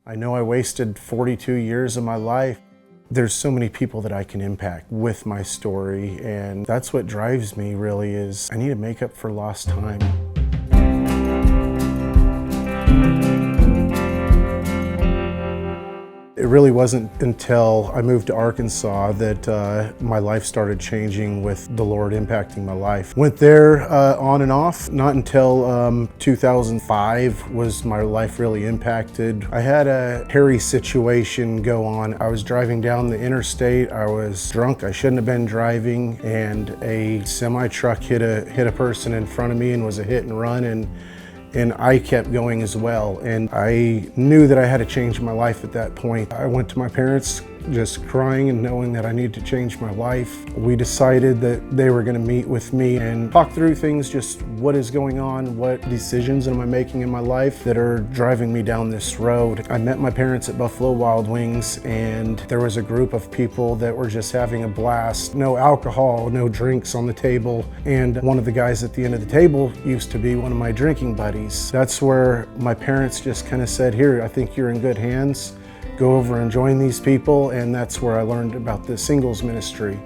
I know I wasted 42 years of my life. There's so many people that I can impact with my story, and that's what drives me really is I need to make up for lost time. It really wasn't until I moved to Arkansas that my life started changing with the Lord impacting my life. Went there on and off. Not until 2005 was my life really impacted. I had a hairy situation go on. I was driving down the interstate. I was drunk. I shouldn't have been driving, and a semi truck hit a person in front of me and was a hit and run. And I kept going as well. And I knew that I had to change my life at that point. I went to my parents just crying and knowing that I needed to change my life. We decided that they were gonna meet with me and talk through things, just what is going on, what decisions am I making in my life that are driving me down this road. I met my parents at Buffalo Wild Wings, and there was a group of people that were just having a blast. No alcohol, no drinks on the table. And one of the guys at the end of the table used to be one of my drinking buddies. That's where my parents just kind of said, "Here, I think you're in good hands. Go over and join these people," and that's where I learned about the singles ministry.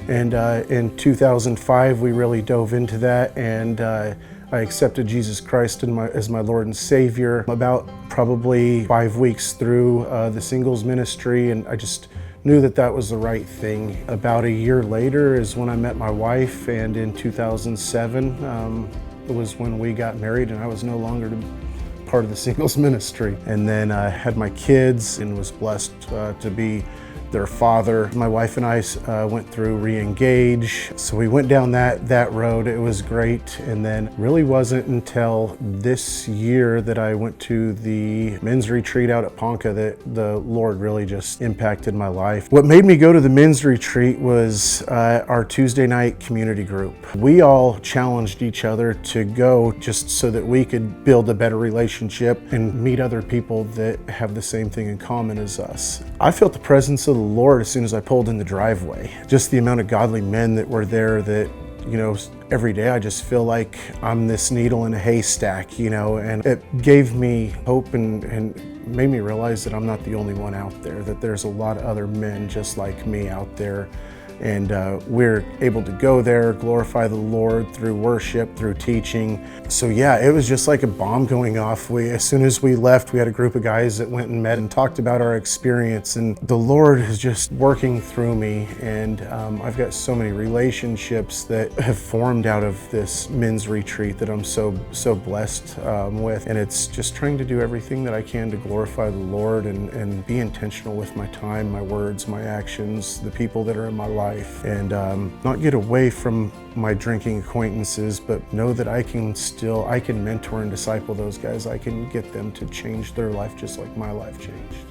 And in 2005, we really dove into that, and I accepted Jesus Christ as my Lord and Savior about probably 5 weeks through the singles ministry, and I just knew that that was the right thing. About a year later is when I met my wife, and in 2007 it was when we got married, and I was no longer part of the singles ministry. And then I had my kids and was blessed to be their father. My wife and I went through re-engage. So we went down that road. It was great. And then really wasn't until this year that I went to the men's retreat out at Ponca that the Lord really just impacted my life. What made me go to the men's retreat was our Tuesday night community group. We all challenged each other to go just so that we could build a better relationship and meet other people that have the same thing in common as us. I felt the presence of the Lord as soon as I pulled in the driveway. Just the amount of godly men that were there that, you know, every day I just feel like I'm this needle in a haystack, you know, and it gave me hope and made me realize that I'm not the only one out there, that there's a lot of other men just like me out there. And we're able to go there, glorify the Lord through worship, through teaching. So yeah, it was just like a bomb going off. As soon as we left, we had a group of guys that went and met and talked about our experience. And the Lord is just working through me. And I've got so many relationships that have formed out of this men's retreat that I'm so blessed with. And it's just trying to do everything that I can to glorify the Lord and be intentional with my time, my words, my actions, the people that are in my life. And not get away from my drinking acquaintances, but know that I can mentor and disciple those guys. I can get them to change their life just like my life changed.